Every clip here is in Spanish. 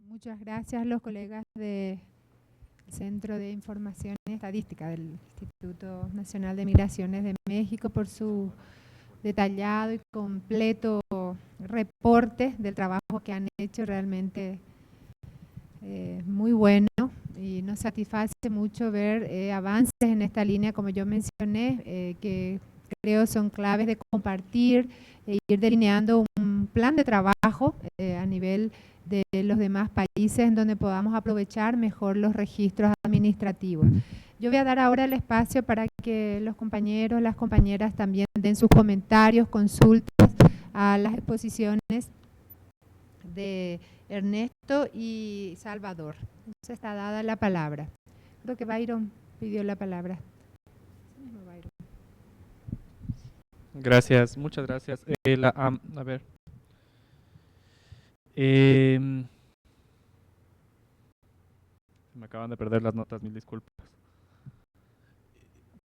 Muchas gracias a los colegas del Centro de Información y Estadística del Instituto Nacional de Migraciones de México por su detallado y completo reporte del trabajo que han hecho, realmente muy bueno, y nos satisface mucho ver avances en esta línea, como yo mencioné, que creo son claves de compartir e ir delineando un plan de trabajo a nivel de los demás países en donde podamos aprovechar mejor los registros administrativos. Yo voy a dar ahora el espacio para que los compañeros, las compañeras también den sus comentarios, consultas a las exposiciones de Ernesto y Salvador. Entonces está dada la palabra. Creo que Byron pidió la palabra. Gracias, muchas gracias. A ver. Me acaban de perder las notas, mil disculpas.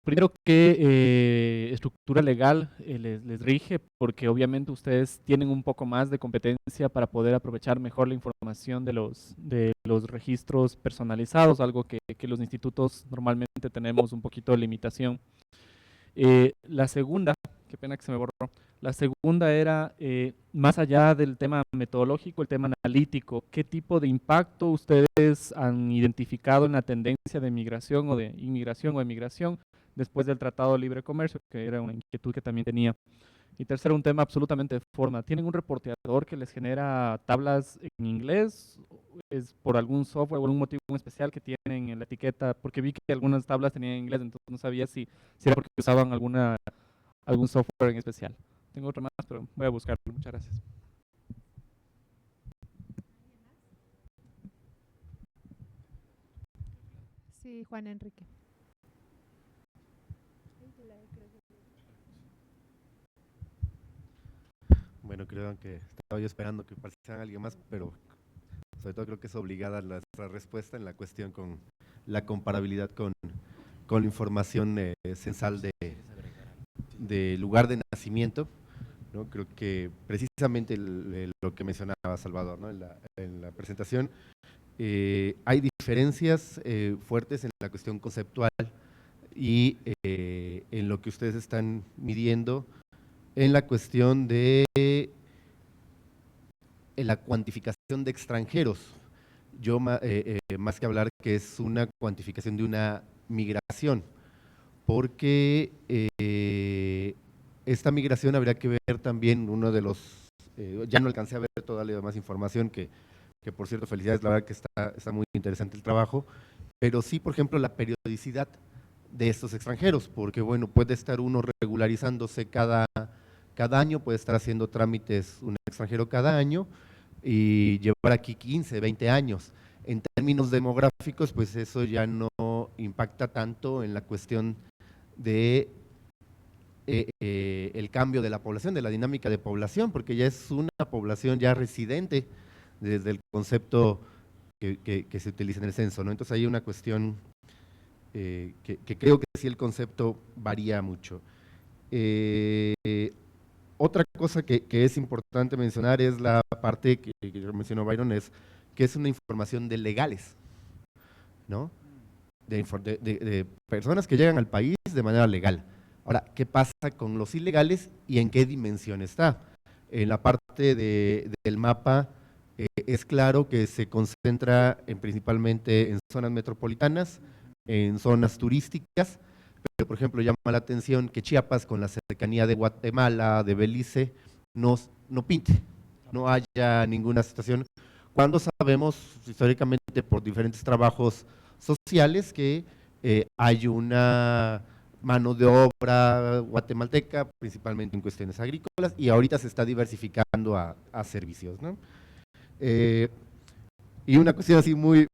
Primero, ¿qué estructura legal les rige? Porque obviamente ustedes tienen un poco más de competencia para poder aprovechar mejor la información de los registros personalizados, algo que los institutos normalmente tenemos un poquito de limitación. La segunda, qué pena que se me borró, la segunda era, más allá del tema metodológico, el tema analítico, ¿qué tipo de impacto ustedes han identificado en la tendencia de migración o de inmigración o emigración después del Tratado de Libre Comercio, que era una inquietud que también tenía? Y tercero, un tema absolutamente de forma. ¿Tienen un reporteador que les genera tablas en inglés? ¿Es por algún software o algún motivo especial que tienen en la etiqueta? Porque vi que algunas tablas tenían en inglés, entonces no sabía si era porque usaban algún software en especial. Tengo otra más, pero voy a buscarlo. Muchas gracias. Sí, Juan Enrique. Bueno, creo que estaba yo esperando que participara alguien más, pero sobre todo creo que es obligada nuestra respuesta en la cuestión con la comparabilidad con la información censal de lugar de nacimiento, ¿no? Creo que precisamente lo que mencionaba Salvador, ¿no? en la presentación, hay diferencias fuertes en la cuestión conceptual y en lo que ustedes están midiendo en la cuestión de la cuantificación de extranjeros. Yo más que hablar que es una cuantificación de una migración, porque esta migración habría que ver también uno de los, ya no alcancé a ver toda la demás información, que por cierto, felicidades, la verdad que está muy interesante el trabajo, pero sí, por ejemplo, la periodicidad de estos extranjeros, porque bueno, puede estar uno regularizándose cada año, puede estar haciendo trámites un extranjero cada año y llevar aquí 15, 20 años. En términos demográficos, pues eso ya no impacta tanto en la cuestión de el cambio de la población, de la dinámica de población, porque ya es una población ya residente desde el concepto que se utiliza en el censo, ¿no? Entonces hay una cuestión que creo que sí el concepto varía mucho. Otra cosa que es importante mencionar es la parte que mencionó Byron, es que es una información de legales, ¿no? De personas que llegan al país de manera legal. Ahora, ¿qué pasa con los ilegales y en qué dimensión está? En la parte del mapa es claro que se concentra principalmente en zonas metropolitanas, en zonas turísticas, pero por ejemplo llama la atención que Chiapas, con la cercanía de Guatemala, de Belice, no pinte, no haya ninguna situación, cuando sabemos históricamente por diferentes trabajos sociales que hay una mano de obra guatemalteca, principalmente en cuestiones agrícolas, y ahorita se está diversificando a servicios, ¿no? Y una cuestión así muy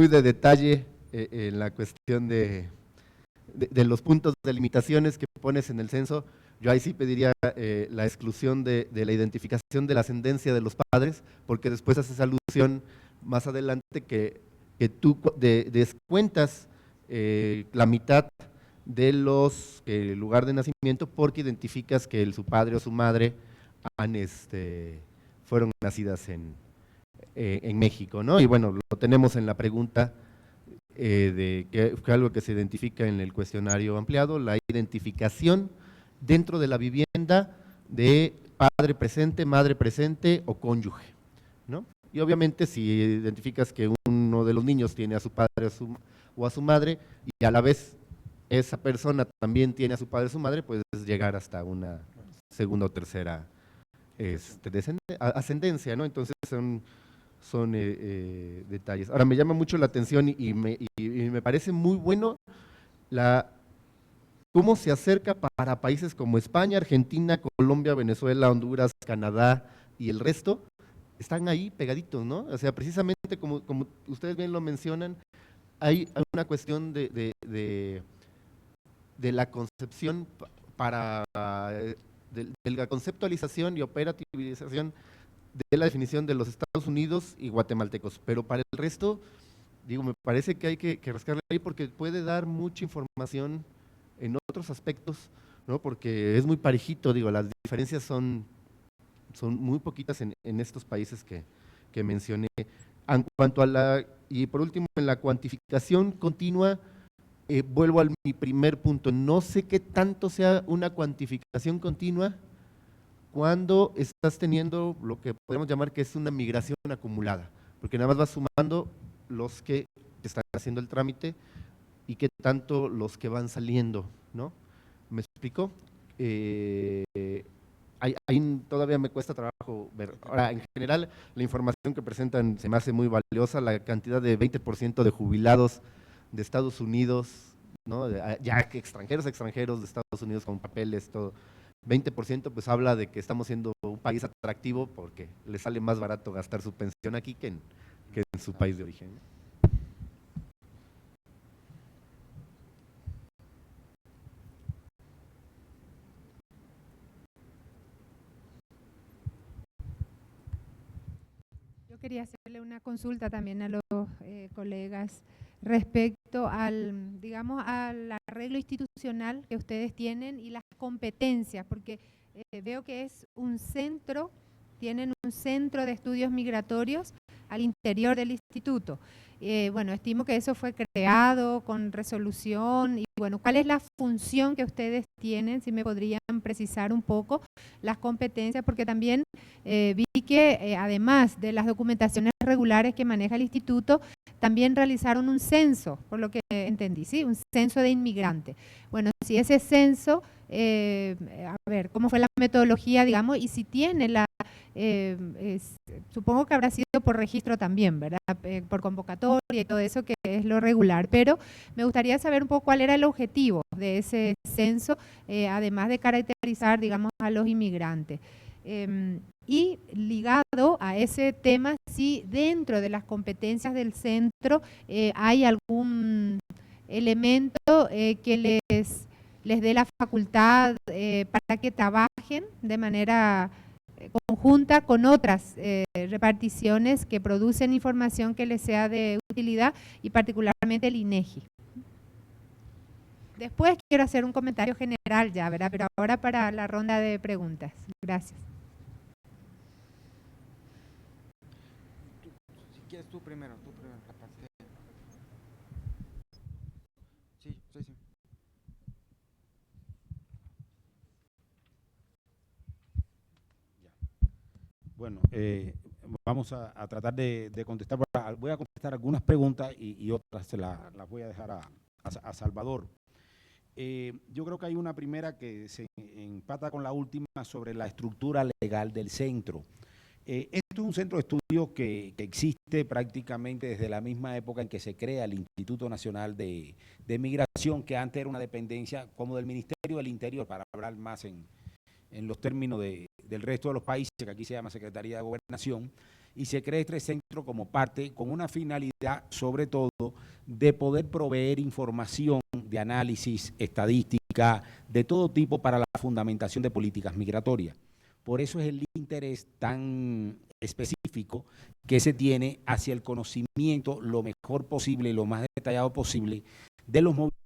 de detalle en la cuestión de los puntos de limitaciones que pones en el censo, yo ahí sí pediría la exclusión de la identificación de la ascendencia de los padres, porque después haces alusión más adelante que tú descuentas la mitad de los lugar de nacimiento porque identificas que su padre o su madre fueron nacidas en en México, ¿no? Y bueno, lo tenemos en la pregunta de que fue algo que se identifica en el cuestionario ampliado, la identificación dentro de la vivienda de padre presente, madre presente o cónyuge, ¿no? Y obviamente si identificas que uno de los niños tiene a su padre o a su madre y a la vez esa persona también tiene a su padre o su madre, puedes llegar hasta una segunda o tercera ascendencia, ¿no? Entonces son detalles. Ahora, me llama mucho la atención y me parece muy bueno cómo se acerca para países como España, Argentina, Colombia, Venezuela, Honduras, Canadá y el resto, están ahí pegaditos, ¿no? O sea, precisamente como ustedes bien lo mencionan, hay una cuestión de la concepción de la conceptualización y operativización de la definición de los Estados Unidos y guatemaltecos, pero para el resto, digo, me parece que hay que rascarle ahí porque puede dar mucha información en otros aspectos, ¿no? Porque es muy parejito, digo, las diferencias son muy poquitas en estos países que mencioné. En cuanto a y por último, en la cuantificación continua, vuelvo a mi primer punto, no sé qué tanto sea una cuantificación continua cuando estás teniendo lo que podemos llamar que es una migración acumulada, porque nada más vas sumando los que están haciendo el trámite y qué tanto los que van saliendo, ¿no? ¿Me explico? Ahí todavía me cuesta trabajo ver. Ahora, en general, la información que presentan se me hace muy valiosa, la cantidad de 20% de jubilados de Estados Unidos, ¿no? Ya que extranjeros de Estados Unidos con papeles, todo. 20% pues habla de que estamos siendo un país atractivo porque le sale más barato gastar su pensión aquí que en su país de origen. Yo quería hacerle una consulta también a los colegas respecto al, digamos, al arreglo institucional que ustedes tienen y las competencias, porque veo que es un centro, tienen un centro de estudios migratorios al interior del instituto. Bueno, estimo que eso fue creado con resolución y bueno, ¿cuál es la función que ustedes tienen? Si me podrían precisar un poco las competencias, porque también vi que además de las documentaciones regulares que maneja el instituto, también realizaron un censo, por lo que entendí, ¿sí? Un censo de inmigrantes. Bueno, si ese censo, a ver, ¿cómo fue la metodología, digamos? Y si tiene supongo que habrá sido por registro también, ¿verdad? Por convocatoria y todo eso, que es lo regular, pero me gustaría saber un poco cuál era el objetivo de ese censo, además de caracterizar, digamos, a los inmigrantes. Y ligado a ese tema, si dentro de las competencias del centro hay algún elemento que les dé la facultad para que trabajen de manera conjunta con otras reparticiones que producen información que les sea de utilidad y particularmente el INEGI. Después quiero hacer un comentario general ya, ¿verdad? Pero ahora para la ronda de preguntas. Gracias. Si quieres tú primero, la parte. Sí. Bueno, vamos a tratar de contestar. Voy a contestar algunas preguntas y otras las voy a dejar a Salvador. Yo creo que hay una primera que se empata con la última sobre la estructura legal del centro. Esto es un centro de estudios que existe prácticamente desde la misma época en que se crea el Instituto Nacional de Migración, que antes era una dependencia como del Ministerio del Interior, para hablar más en los términos del resto de los países, que aquí se llama Secretaría de Gobernación, y se crea este centro como parte, con una finalidad sobre todo de poder proveer información de análisis, estadística, de todo tipo para la fundamentación de políticas migratorias. Por eso es el interés tan específico que se tiene hacia el conocimiento lo mejor posible, lo más detallado posible de los movimientos,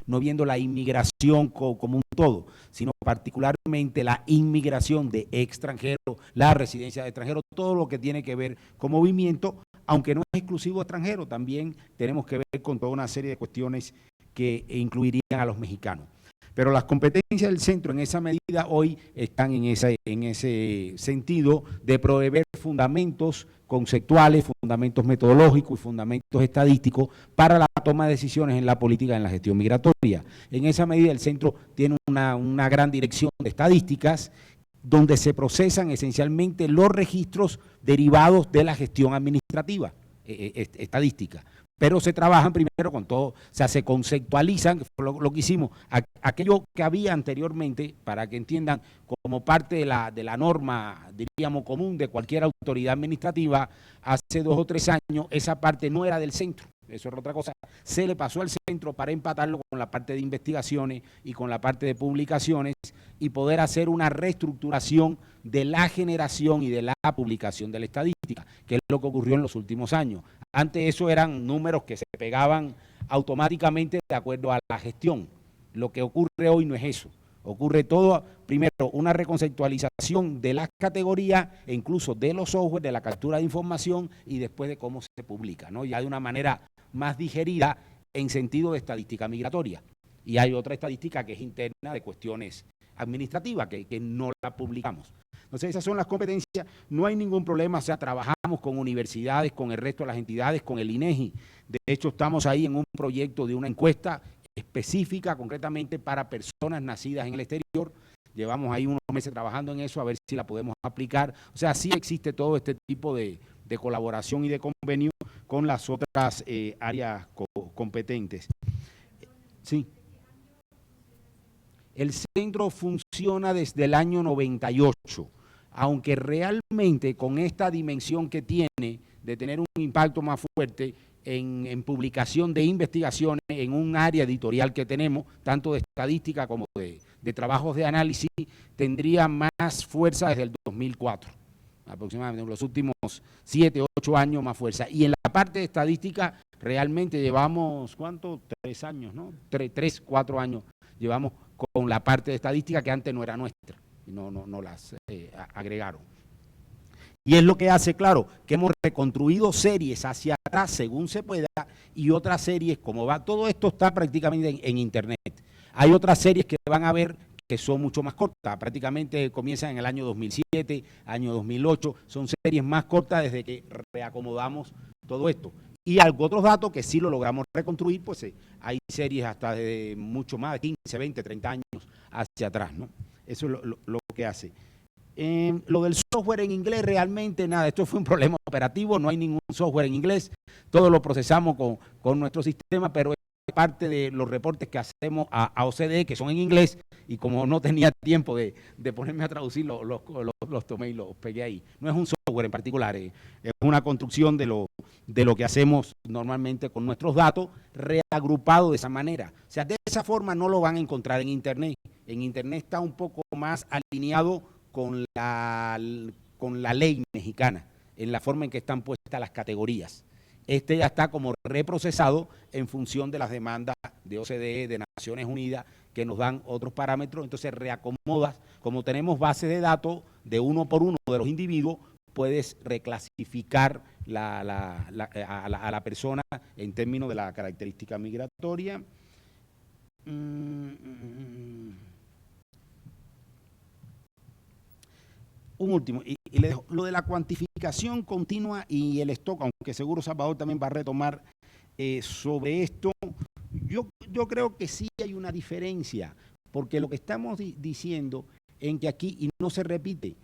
no viendo la inmigración como un todo, sino particularmente la inmigración de extranjeros, la residencia de extranjeros, todo lo que tiene que ver con movimiento, aunque no es exclusivo extranjero, también tenemos que ver con toda una serie de cuestiones que incluirían a los mexicanos. Pero las competencias del centro en esa medida hoy están en ese sentido de proveer fundamentos conceptuales, fundamentos metodológicos y fundamentos estadísticos para la toma de decisiones en la política, en la gestión migratoria. En esa medida el centro tiene una gran dirección de estadísticas donde se procesan esencialmente los registros derivados de la gestión administrativa, estadística. Pero se trabajan primero con todo, o sea, se conceptualizan, lo que hicimos, aquello que había anteriormente, para que entiendan, como parte de la norma, diríamos, común de cualquier autoridad administrativa, hace 2 o 3 años, esa parte no era del centro, eso era otra cosa, se le pasó al centro para empatarlo con la parte de investigaciones y con la parte de publicaciones y poder hacer una reestructuración de la generación y de la publicación de la estadística, que es lo que ocurrió en los últimos años. Antes eso eran números que se pegaban automáticamente de acuerdo a la gestión. Lo que ocurre hoy no es eso. Ocurre todo, primero, una reconceptualización de las categorías e incluso de los software, de la captura de información y después de cómo se publica, ¿no? Ya de una manera más digerida en sentido de estadística migratoria. Y hay otra estadística que es interna de cuestiones administrativas que no la publicamos. Entonces esas son las competencias, no hay ningún problema, o sea, trabajamos con universidades, con el resto de las entidades, con el INEGI. De hecho, estamos ahí en un proyecto de una encuesta específica, concretamente para personas nacidas en el exterior. Llevamos ahí unos meses trabajando en eso, a ver si la podemos aplicar. O sea, sí existe todo este tipo de colaboración y de convenio con las otras áreas competentes. Sí. El centro funciona desde el año 98, aunque realmente con esta dimensión que tiene de tener un impacto más fuerte en publicación de investigaciones en un área editorial que tenemos, tanto de estadística como de trabajos de análisis, tendría más fuerza desde el 2004, aproximadamente en los últimos 7, 8 años más fuerza. Y en la parte de estadística realmente llevamos, ¿cuánto? 3 años, ¿no? 3, 4 años llevamos con la parte de estadística que antes no era nuestra, y no las agregaron. Y es lo que hace, claro, que hemos reconstruido series hacia atrás según se pueda y otras series, como va, todo esto está prácticamente en internet. Hay otras series que van a ver que son mucho más cortas, prácticamente comienzan en el año 2007, año 2008, son series más cortas desde que reacomodamos todo esto. Y otros datos que sí lo logramos reconstruir, pues hay series hasta de mucho más, de 15, 20, 30 años hacia atrás, ¿no? Eso es lo que hace. Lo del software en inglés, realmente nada, esto fue un problema operativo, no hay ningún software en inglés, todo lo procesamos con nuestro sistema, pero es parte de los reportes que hacemos a OCDE, que son en inglés, y como no tenía tiempo de ponerme a traducir, los tomé y los pegué ahí. No es un software en particular, es una construcción de lo que hacemos normalmente con nuestros datos, reagrupado de esa manera. O sea, de esa forma no lo van a encontrar en Internet. En Internet está un poco más alineado con la ley mexicana, en la forma en que están puestas las categorías. Este ya está como reprocesado en función de las demandas de OCDE, de Naciones Unidas, que nos dan otros parámetros, entonces reacomodas, como tenemos base de datos de uno por uno de los individuos, puedes reclasificar a la persona en términos de la característica migratoria. Un último, y le dejo, lo de la cuantificación continua y el stock, aunque seguro Salvador también va a retomar sobre esto, yo creo que sí hay una diferencia, porque lo que estamos diciendo en que aquí, y no se repite,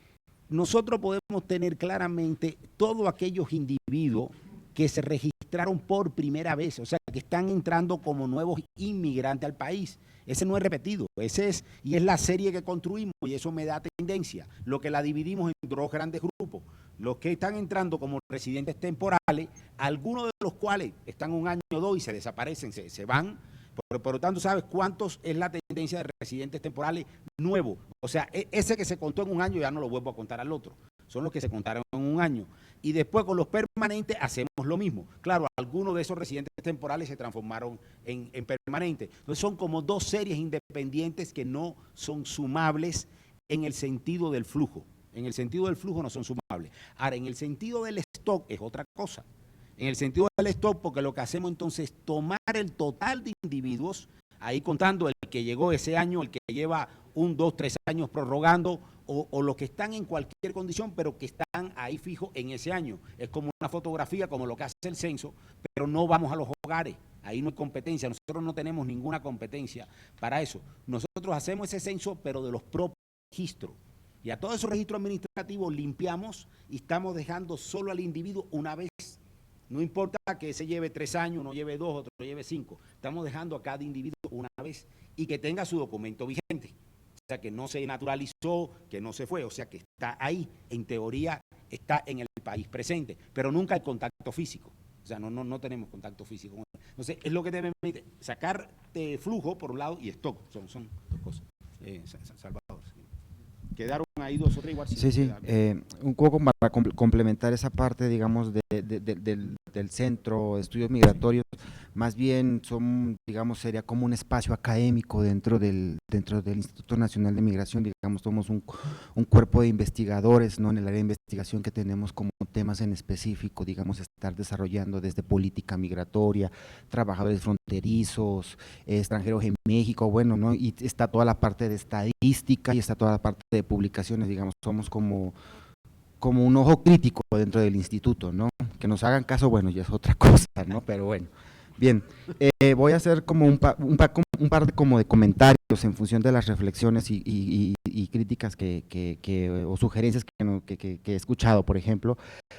nosotros podemos tener claramente todos aquellos individuos que se registraron por primera vez, o sea, que están entrando como nuevos inmigrantes al país. Ese no es repetido, ese es, y es la serie que construimos, y eso me da tendencia. Lo que la dividimos en 2 grandes grupos. Los que están entrando como residentes temporales, algunos de los cuales están 1 año o 2 y se desaparecen, se van. Por lo tanto, ¿sabes cuántos es la tendencia de residentes temporales nuevos? O sea, ese que se contó en 1 año ya no lo vuelvo a contar al otro. Son los que se contaron en 1 año. Y después con los permanentes hacemos lo mismo. Claro, algunos de esos residentes temporales se transformaron en permanentes. Entonces son como dos series independientes que no son sumables en el sentido del flujo. En el sentido del flujo no son sumables. Ahora, en el sentido del stock es otra cosa. En el sentido del stock, porque lo que hacemos entonces es tomar el total de individuos, ahí contando el que llegó ese año, el que lleva 1, 2, 3 años prorrogando, o los que están en cualquier condición, pero que están ahí fijos en ese año. Es como una fotografía, como lo que hace el censo, pero no vamos a los hogares. Ahí no hay competencia. Nosotros no tenemos ninguna competencia para eso. Nosotros hacemos ese censo, pero de los propios registros. Y a todos esos registros administrativos limpiamos y estamos dejando solo al individuo una vez. No importa que ese lleve 3 años, uno lleve 2, otro lleve 5. Estamos dejando a cada individuo una vez y que tenga su documento vigente. O sea, que no se naturalizó, que no se fue. O sea, que está ahí, en teoría, está en el país presente. Pero nunca hay contacto físico. O sea, no tenemos contacto físico. Entonces, es lo que te permite sacar de flujo, por un lado, y stock. Son dos cosas. Salvador. Sí. Quedaron ahí 2 o 3 igual. Sí. Un poco para complementar esa parte, digamos, del centro de estudios migratorios, más bien sería como un espacio académico dentro del Instituto Nacional de Migración. Digamos, somos un cuerpo de investigadores, ¿no? En el área de investigación que tenemos como temas en específico, digamos, estar desarrollando desde política migratoria, trabajadores fronterizos, extranjeros en México, bueno, ¿no? Y está toda la parte de estadística y está toda la parte de publicaciones, digamos, somos como un ojo crítico dentro del instituto, ¿no? Que nos hagan caso, bueno, ya es otra cosa, ¿no? Pero bueno, bien, voy a hacer como un par de comentarios en función de las reflexiones y críticas o sugerencias que he escuchado. Por ejemplo,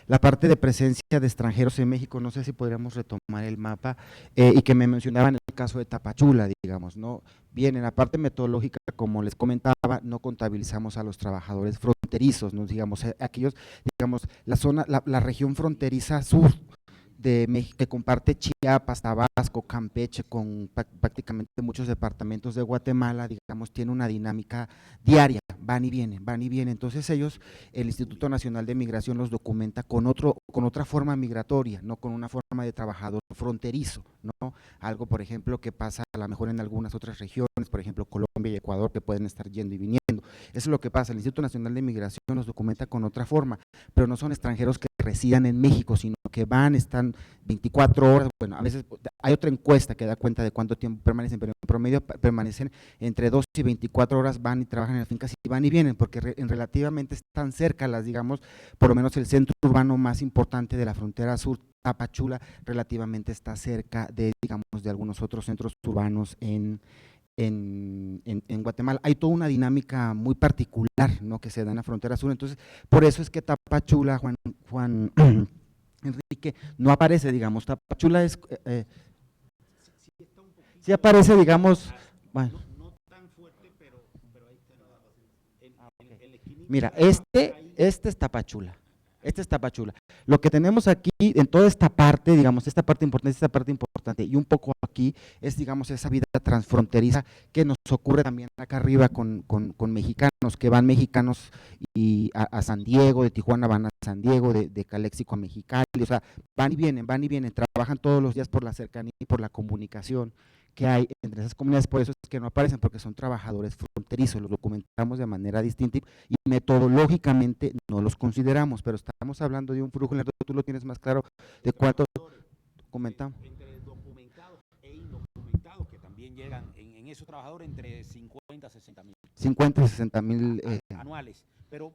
la parte de presencia de extranjeros en México, no sé si podríamos retomar el mapa, y que me mencionaban el caso de Tapachula, digamos, ¿no? Bien, en la parte metodológica, como les comentaba, no contabilizamos a los trabajadores fronterizos, ¿no? Digamos, aquellos, digamos, la región fronteriza sur de México, que comparte Chiapas, Tabasco, Campeche, con prácticamente muchos departamentos de Guatemala, digamos, tiene una dinámica diaria, van y vienen, entonces ellos, el Instituto Nacional de Migración los documenta con otra forma migratoria, no con una forma de trabajador fronterizo, ¿no? Algo, por ejemplo, que pasa a lo mejor en algunas otras regiones, por ejemplo, Colombia y Ecuador, que pueden estar yendo y viniendo. Eso es lo que pasa, el Instituto Nacional de Migración los documenta con otra forma, pero no son extranjeros que residan en México, sino que están 24 horas, bueno, a veces hay otra encuesta que da cuenta de cuánto tiempo permanecen, pero en promedio permanecen entre 2 y 24 horas, van y trabajan en las fincas y van y vienen, porque relativamente están cerca digamos, por lo menos el centro urbano más importante de la frontera sur, Tapachula, relativamente está cerca digamos, de algunos otros centros urbanos en Guatemala. Hay toda una dinámica muy particular, ¿no?, que se da en la frontera sur. Entonces, por eso es que Tapachula, Juan Enrique, no aparece, digamos. Tapachula es sí aparece, digamos, bueno. No tan fuerte, pero ahí está el esquinito. Mira, este es Tapachula. Lo que tenemos aquí en toda esta parte, digamos, esta parte importante y un poco aquí es, digamos, esa vida transfronteriza que nos ocurre también acá arriba con mexicanos, que van mexicanos y a San Diego, de Tijuana van a San Diego, de Calexico a Mexicali, o sea, van y vienen, trabajan todos los días por la cercanía y por la comunicación que hay entre esas comunidades. Por eso es que no aparecen, porque son trabajadores fronterizos, los documentamos de manera distinta y metodológicamente no los consideramos, pero estamos hablando de un flujo, tú lo tienes más claro de cuántos documentamos. Entre documentados e indocumentados, que también llegan en esos trabajadores entre 50 a 60 mil. 50 a 60 mil anuales, pero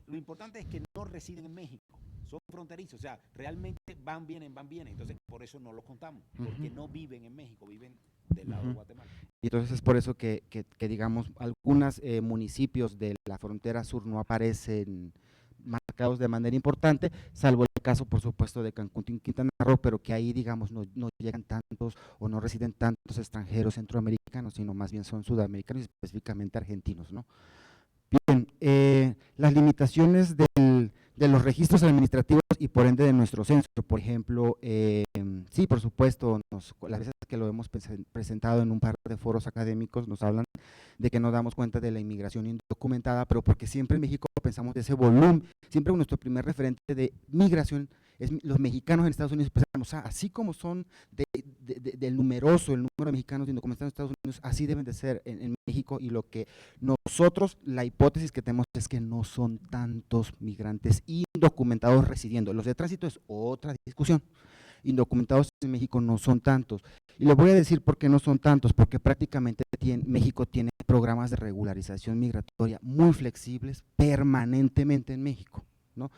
lo importante es que no residen en México, son fronterizos, o sea, realmente van, vienen, entonces por eso no los contamos, porque no viven en México, viven del lado de Guatemala. Y entonces es por eso que digamos, algunos municipios de la frontera sur no aparecen marcados de manera importante, salvo el caso, por supuesto, de Cancún y Quintana Roo, pero que ahí, digamos, no llegan tantos o no residen tantos extranjeros centroamericanos, sino más bien son sudamericanos y específicamente argentinos, ¿no? Bien, las limitaciones de los registros administrativos y por ende de nuestro censo, por ejemplo, sí, por supuesto, las veces que lo hemos presentado en un par de foros académicos nos hablan de que no damos cuenta de la inmigración indocumentada, pero porque siempre en México pensamos de ese volumen, siempre nuestro primer referente de migración es los mexicanos en Estados Unidos. Pensamos, así como son del numeroso, el número de mexicanos indocumentados en Estados Unidos, así deben de ser en México, y lo que nosotros, la hipótesis que tenemos es que no son tantos migrantes indocumentados residiendo. Los de tránsito es otra discusión. Indocumentados en México no son tantos. Y les voy a decir por qué no son tantos, porque prácticamente México tiene programas de regularización migratoria muy flexibles permanentemente en México, ¿no?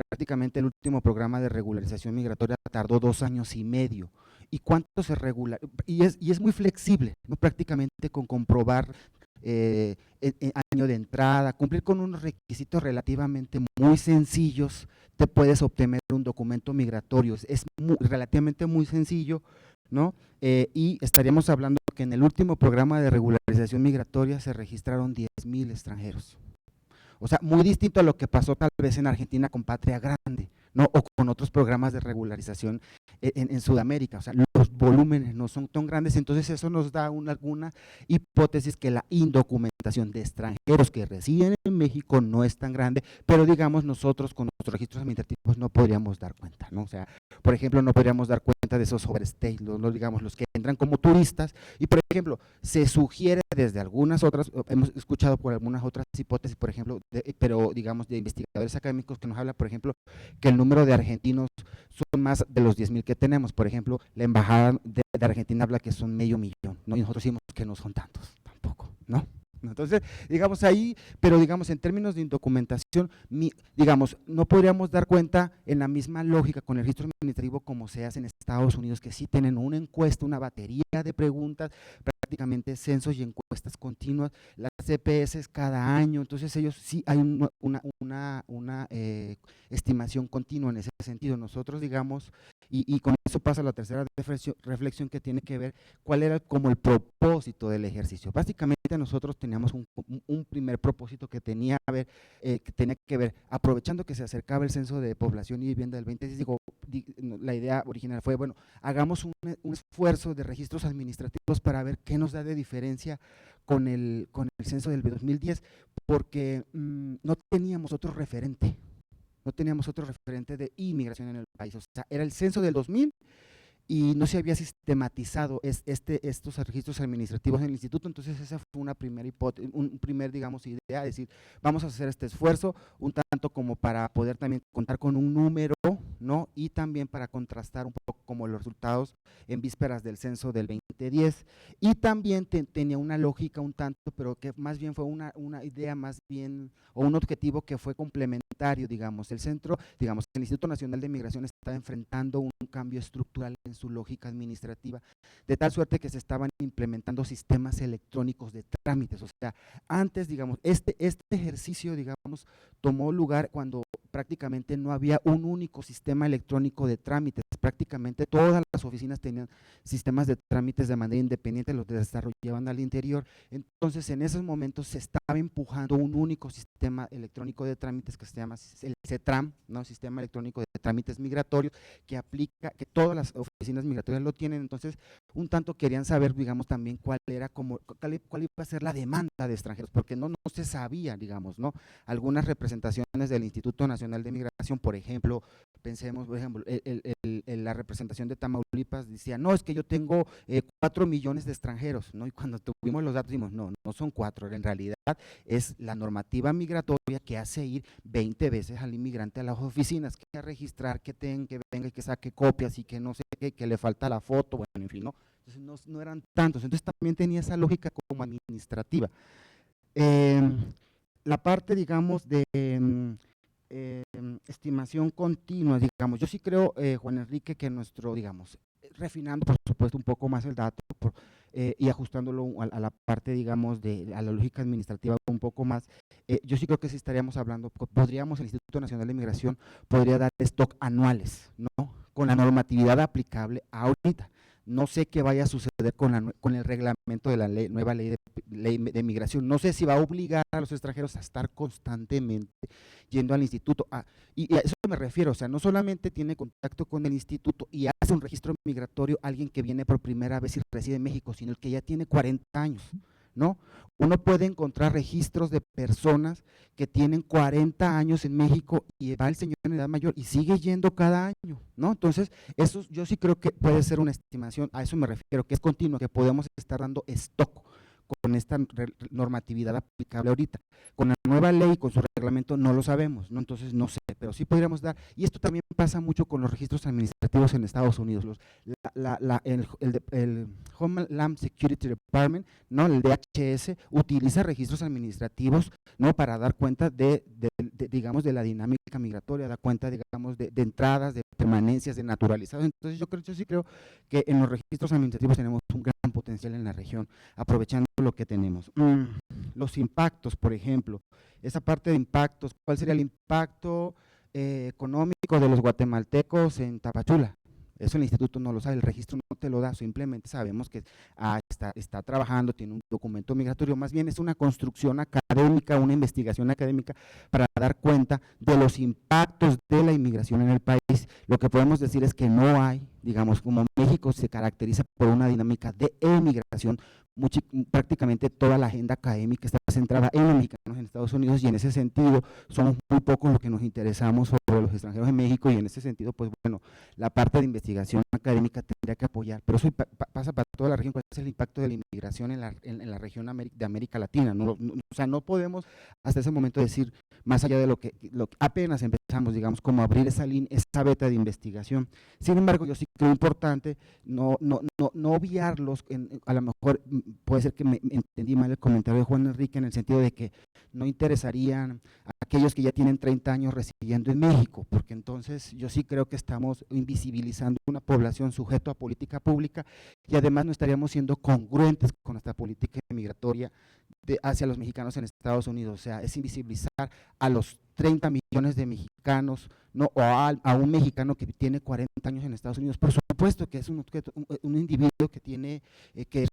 Prácticamente el último programa de regularización migratoria tardó 2 años y medio. ¿Y cuánto se regula? Y es muy flexible, ¿no? Prácticamente con comprobar año de entrada, cumplir con unos requisitos relativamente muy sencillos, te puedes obtener un documento migratorio. Es relativamente muy sencillo, ¿no? Y estaríamos hablando que en el último programa de regularización migratoria se registraron 10,000 extranjeros. O sea, muy distinto a lo que pasó tal vez en Argentina con Patria Grande, ¿no? O con otros programas de regularización en Sudamérica. O sea, los volúmenes no son tan grandes, entonces eso nos da alguna hipótesis que la indocumentación de extranjeros que residen en México no es tan grande, pero digamos nosotros con nuestros registros administrativos no podríamos dar cuenta, ¿no? O sea, por ejemplo, no podríamos dar cuenta de esos overstay, digamos, los que entran como turistas, y por ejemplo, se sugiere desde algunas otras, hemos escuchado por algunas otras hipótesis, por ejemplo, pero digamos de investigadores académicos que nos habla, por ejemplo, que el número de argentinos son más de los 10,000 que tenemos. Por ejemplo, la embajada de Argentina habla que son 500,000, ¿no? Y nosotros decimos que no son tantos tampoco, ¿no? Entonces, digamos ahí, pero digamos en términos de indocumentación, digamos, no podríamos dar cuenta en la misma lógica con el registro administrativo como se hace en Estados Unidos, que sí tienen una encuesta, una batería de preguntas, prácticamente censos y encuestas continuas, las CPS cada año. Entonces ellos sí hay una estimación continua en ese sentido. Nosotros, digamos, y con eso pasa la tercera reflexión que tiene que ver cuál era como el propósito del ejercicio. Básicamente nosotros teníamos un primer propósito que tenía que ver, aprovechando que se acercaba el censo de población y vivienda del 2010, la idea original fue, bueno, hagamos un esfuerzo de registros administrativos para ver qué nos da de diferencia con el censo del 2010, porque no teníamos otro referente. No teníamos otro referente de inmigración en el país. O sea, era el censo del 2000 y no se había sistematizado estos registros administrativos en el instituto. Entonces esa fue una primera hipótesis, digamos, idea, decir, vamos a hacer este esfuerzo, un tanto como para poder también contar con un número, ¿no? Y también para contrastar un poco como los resultados en vísperas del censo del 2010. Y también tenía una lógica un tanto, pero que más bien fue una idea más bien, o un objetivo que fue complementario, digamos. El Instituto Nacional de Migración estaba enfrentando un cambio estructural en su lógica administrativa, de tal suerte que se estaban implementando sistemas electrónicos de trámites. O sea, antes, digamos, este ejercicio, digamos, tomó lugar cuando prácticamente no había un único sistema electrónico de trámites. Prácticamente todas las oficinas tenían sistemas de trámites de manera independiente, los desarrollaban al interior. Entonces, en esos momentos se estaba empujando un único sistema electrónico de trámites que se llama el CETRAM, ¿no? Sistema electrónico de trámites migratorios, que aplica, que todas las oficinas migratorias lo tienen. Entonces, un tanto querían saber, digamos, también cuál iba a ser la demanda de extranjeros, porque no se sabía, digamos, ¿no? Algunas representaciones del Instituto Nacional de Migración, por ejemplo, pensemos, por ejemplo, la representación de Tamaulipas decía, no, es que yo tengo 4 millones de extranjeros, ¿no? Y cuando tuvimos los datos dijimos, no son 4, en realidad es la normativa migratoria que hace ir 20 veces al inmigrante a las oficinas, que a registrar, que venga y que saque copias y que no sé qué, que le falta la foto, bueno, en fin, ¿no? Entonces no eran tantos, entonces también tenía esa lógica como administrativa. La parte, digamos, de estimación continua, digamos, yo sí creo, Juan Enrique, que digamos, refinando, por supuesto, un poco más el dato y ajustándolo a la parte, digamos, a la lógica administrativa un poco más, yo sí creo que sí estaríamos hablando, el Instituto Nacional de Migración podría dar stock anuales, ¿no? Con la normatividad aplicable ahorita. No sé qué vaya a suceder con el reglamento de la nueva ley de migración. No sé si va a obligar a los extranjeros a estar constantemente yendo al instituto. Y a eso me refiero, o sea, no solamente tiene contacto con el instituto y hace un registro migratorio alguien que viene por primera vez y reside en México, sino el que ya tiene 40 años, ¿no? Uno puede encontrar registros de personas que tienen 40 años en México y va el señor en edad mayor y sigue yendo cada año, ¿no? Entonces, eso yo sí creo que puede ser una estimación, a eso me refiero, que es continua, que podemos estar dando stock con esta normatividad aplicable ahorita. Con la nueva ley, con su reglamento, no lo sabemos, ¿no? Entonces no sé, pero sí podríamos dar, y esto también pasa mucho con los registros administrativos en Estados Unidos, el Homeland Security Department, ¿no? El DHS utiliza registros administrativos, ¿no? Para dar cuenta digamos, de la dinámica migratoria, da cuenta, digamos, de entradas, de permanencias, de naturalizados. Entonces yo sí creo que en los registros administrativos tenemos un gran potencial en la región, aprovechando lo que tenemos. Los impactos, por ejemplo, esa parte de impactos, ¿cuál sería el impacto económico de los guatemaltecos en Tapachula? Eso el instituto no lo sabe, el registro no te lo da, simplemente sabemos que está trabajando, tiene un documento migratorio, más bien es una construcción académica, una investigación académica para dar cuenta de los impactos de la inmigración en el país. Lo que podemos decir es que no hay, digamos, como México se caracteriza por una dinámica de emigración, prácticamente toda la agenda académica está centrada en los mexicanos en Estados Unidos y en ese sentido somos muy pocos los que nos interesamos sobre los extranjeros en México y en ese sentido, pues bueno, la parte de investigación académica tendría que apoyar, pero eso pasa para toda la región. ¿Cuál es el impacto de la inmigración en la región de América Latina? O sea, no podemos hasta ese momento decir, más allá de lo que apenas empezamos, digamos, como abrir esa beta de investigación. Sin embargo, yo sí creo importante no obviarlos, a lo mejor puede ser que me entendí mal el comentario de Juan Enrique en el sentido de que no interesarían a aquellos que ya tienen 30 años residiendo en México, porque entonces yo sí creo que estamos invisibilizando una población sujeto a política pública y además no estaríamos siendo congruentes con nuestra política migratoria hacia los mexicanos en Estados Unidos. O sea, es invisibilizar a los 30 millones de mexicanos, ¿no? O a un mexicano que tiene 40 años en Estados Unidos. Por supuesto que es un individuo que tiene que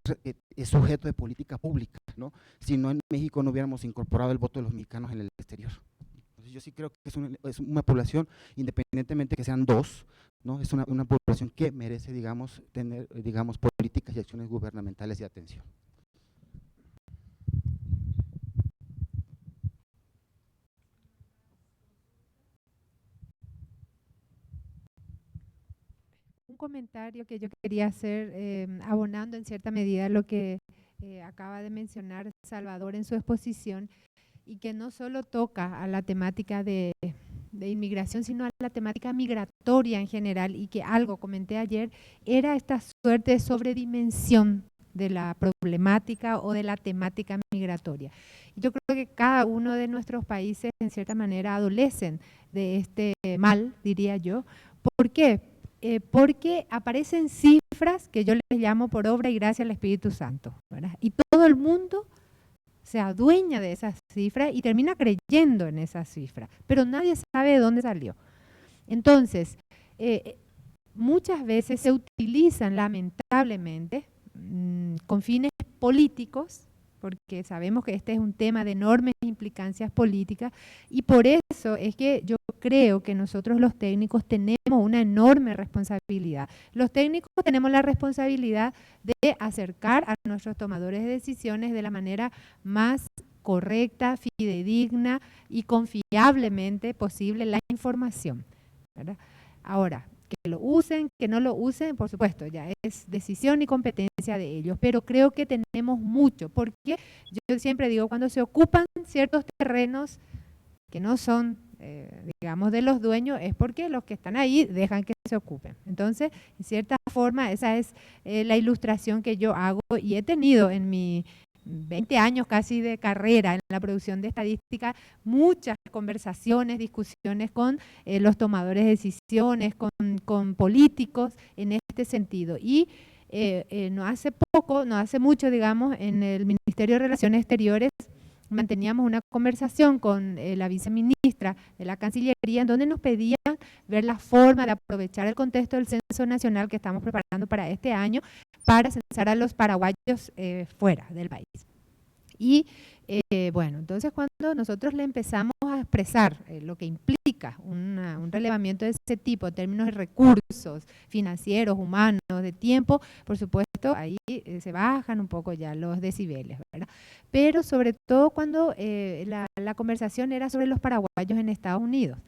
es sujeto de política pública, ¿no? Si no, en México no hubiéramos incorporado el voto de los mexicanos en el exterior. Entonces yo sí creo que es una población, independientemente que sean dos, ¿no? Es una población que merece, digamos, tener, digamos, políticas y acciones gubernamentales de atención. Un comentario que yo quería hacer, abonando en cierta medida lo que acaba de mencionar Salvador en su exposición, y que no solo toca a la temática de inmigración, sino a la temática migratoria en general, y que algo comenté ayer, era esta suerte de sobredimensión de la problemática o de la temática migratoria. Y yo creo que cada uno de nuestros países, en cierta manera, adolecen de este mal, diría yo. ¿Por qué? Porque aparecen cifras que yo les llamo por obra y gracia del Espíritu Santo, ¿verdad? Y todo el mundo se adueña de esas cifras y termina creyendo en esas cifras, pero nadie sabe de dónde salió. Entonces, muchas veces se utilizan lamentablemente con fines políticos, porque sabemos que este es un tema de enormes implicancias políticas, y por eso es que yo creo que nosotros los técnicos tenemos una enorme responsabilidad. Los técnicos tenemos la responsabilidad de acercar a nuestros tomadores de decisiones de la manera más correcta, fidedigna y confiablemente posible la información, ¿verdad? Ahora, que lo usen, que no lo usen, por supuesto, ya es decisión y competencia de ellos, pero creo que tenemos mucho, porque yo siempre digo, cuando se ocupan ciertos terrenos que no son, digamos, de los dueños, es porque los que están ahí dejan que se ocupen. Entonces, en cierta forma, esa es la ilustración que yo hago y he tenido en mi 20 años casi de carrera en la producción de estadística, muchas conversaciones, discusiones con los tomadores de decisiones, con políticos en este sentido. Y no hace mucho, digamos, en el Ministerio de Relaciones Exteriores manteníamos una conversación con la viceministra de la Cancillería, en donde nos pedían ver la forma de aprovechar el contexto del censo nacional que estamos preparando para este año para censar a los paraguayos fuera del país. Y bueno, entonces cuando nosotros le empezamos a expresar lo que implica un relevamiento de ese tipo en términos de recursos financieros, humanos, de tiempo, por supuesto, ahí se bajan un poco ya los decibeles, ¿verdad? Pero sobre todo cuando la conversación era sobre los paraguayos en Estados Unidos.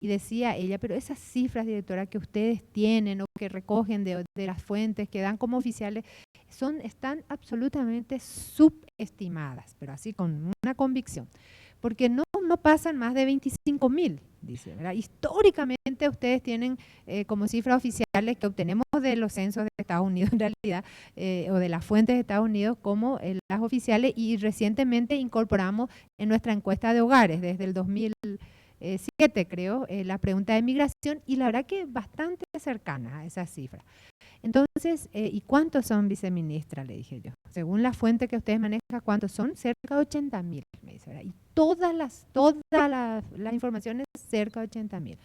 Y decía ella, pero esas cifras, directora, que ustedes tienen o que recogen de las fuentes, que dan como oficiales, están absolutamente subestimadas, pero así con una convicción, porque no pasan más de 25.000, dice, ¿verdad? Históricamente ustedes tienen como cifras oficiales que obtenemos de los censos de Estados Unidos en realidad, o de las fuentes de Estados Unidos como las oficiales, y recientemente incorporamos en nuestra encuesta de hogares desde el 2007, creo, la pregunta de migración, y la verdad que bastante cercana a esa cifra. Entonces, ¿y cuántos son, viceministra? Le dije yo. Según la fuente que ustedes manejan, ¿cuántos son? Cerca de 80.000, me dice, ¿verdad? Y todas las informaciones cerca de 80.000.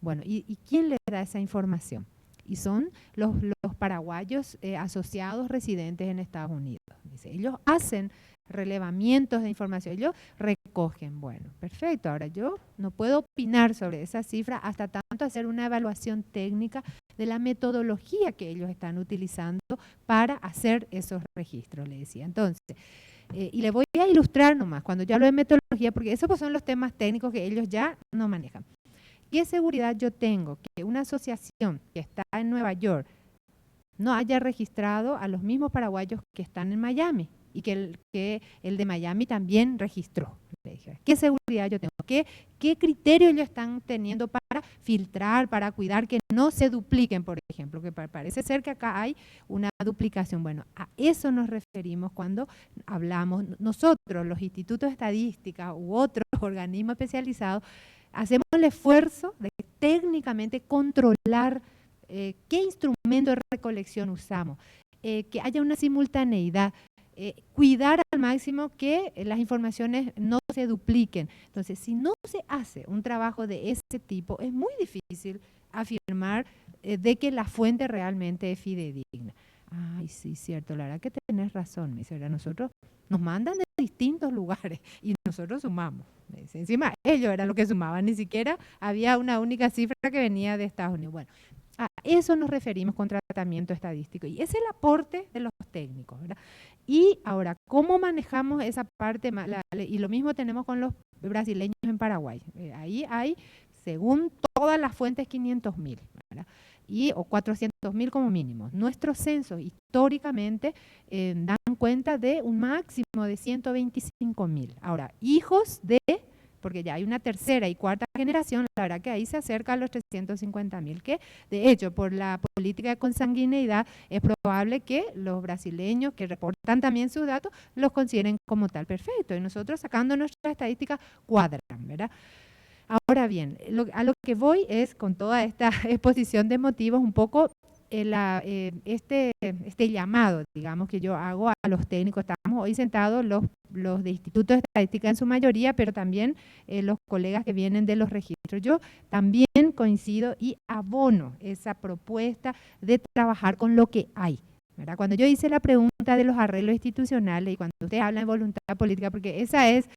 Bueno, ¿y quién le da esa información? Y son los paraguayos asociados residentes en Estados Unidos. Dice, ellos hacen relevamientos de información, ellos recogen. Bueno, perfecto. Ahora yo no puedo opinar sobre esa cifra hasta tanto hacer una evaluación técnica de la metodología que ellos están utilizando para hacer esos registros, le decía. Entonces, y le voy a ilustrar nomás, cuando yo hablo de metodología, porque esos pues son los temas técnicos que ellos ya no manejan. ¿Qué seguridad yo tengo que una asociación que está en Nueva York no haya registrado a los mismos paraguayos que están en Miami y que el de Miami también registró? ¿Qué seguridad yo tengo? ¿Qué criterio ellos están teniendo para filtrar, para cuidar que no se dupliquen, por ejemplo? Que parece ser que acá hay una duplicación. Bueno, a eso nos referimos cuando hablamos nosotros, los institutos de estadística u otros organismos especializados, hacemos el esfuerzo de técnicamente controlar qué instrumento de recolección usamos, que haya una simultaneidad, cuidar al máximo que las informaciones no se dupliquen. Entonces, si no se hace un trabajo de ese tipo, es muy difícil afirmar de que la fuente realmente es fidedigna. Ay, sí, cierto, la verdad que tenés razón, me dice, nosotros nos mandan de distintos lugares y nosotros sumamos. Me dice, encima ellos eran los que sumaban, ni siquiera había una única cifra que venía de Estados Unidos. Bueno, a eso nos referimos con tratamiento estadístico y es el aporte de los técnicos, ¿verdad? Y ahora, ¿cómo manejamos esa parte? Y lo mismo tenemos con los brasileños en Paraguay. Ahí hay, según todas las fuentes, 500.000, ¿verdad? O 400.000 como mínimo. Nuestros censos históricamente dan cuenta de un máximo de 125.000. Ahora, hijos de, porque ya hay una tercera y cuarta generación, la verdad que ahí se acerca a los 350.000, que de hecho por la política de consanguineidad es probable que los brasileños que reportan también sus datos los consideren como tal. Perfecto, y nosotros sacando nuestra estadística cuadran, ¿verdad? Ahora bien, a lo que voy es, con toda esta exposición de motivos, un poco este llamado, digamos, que yo hago a los técnicos. Estamos hoy sentados los de Instituto de Estadística en su mayoría, pero también los colegas que vienen de los registros. Yo también coincido y abono esa propuesta de trabajar con lo que hay, ¿verdad? Cuando yo hice la pregunta de los arreglos institucionales y cuando ustedes hablan de voluntad política, porque esa es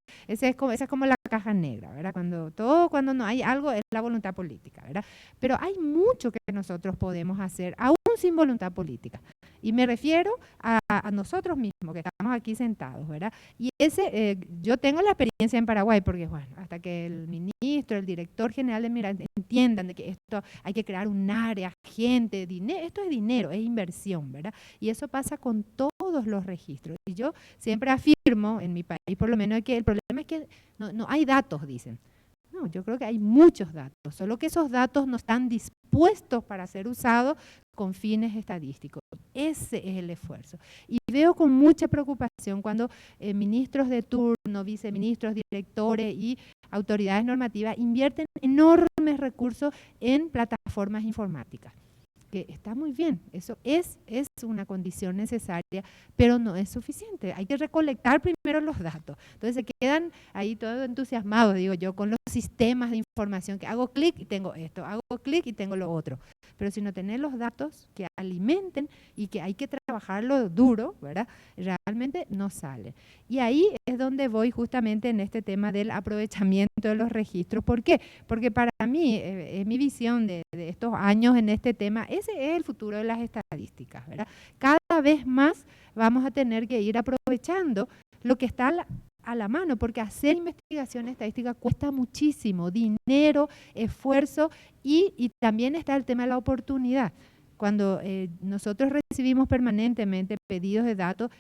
como la caja negra, ¿verdad? Cuando no hay algo es la voluntad política, ¿verdad? Pero hay mucho que nosotros podemos hacer, aún sin voluntad política. Y me refiero a nosotros mismos, que estamos aquí sentados, ¿verdad? Y yo tengo la experiencia en Paraguay, porque bueno, hasta que el ministro, el director general de Migración entiendan de que esto hay que crear un área, gente, dinero, esto es dinero, es inversión, ¿verdad? Y eso pasa con todos los registros. Y yo siempre afirmo, en mi país por lo menos, que el problema es que no hay datos, dicen. No, yo creo que hay muchos datos, solo que esos datos no están dispuestos para ser usados con fines estadísticos. Ese es el esfuerzo. Y veo con mucha preocupación cuando ministros de turno, viceministros, directores y autoridades normativas invierten enormes recursos en plataformas informáticas. Que está muy bien, eso es una condición necesaria, pero no es suficiente. Hay que recolectar primero los datos. Entonces se quedan ahí todos entusiasmados, digo yo, con los sistemas de información, que hago clic y tengo esto, hago clic y tengo lo otro. Pero si no tenés los datos que alimenten y que hay que trabajarlo duro, ¿verdad? Realmente no sale. Y ahí es donde voy justamente en este tema del aprovechamiento de los registros. ¿Por qué? Porque para mí, es mi visión de estos años en este tema, ese es el futuro de las estadísticas, ¿verdad? Cada vez más vamos a tener que ir aprovechando lo que está a la mano, porque hacer investigación estadística cuesta muchísimo, dinero, esfuerzo y también está el tema de la oportunidad. Cuando nosotros recibimos permanentemente pedidos de datos,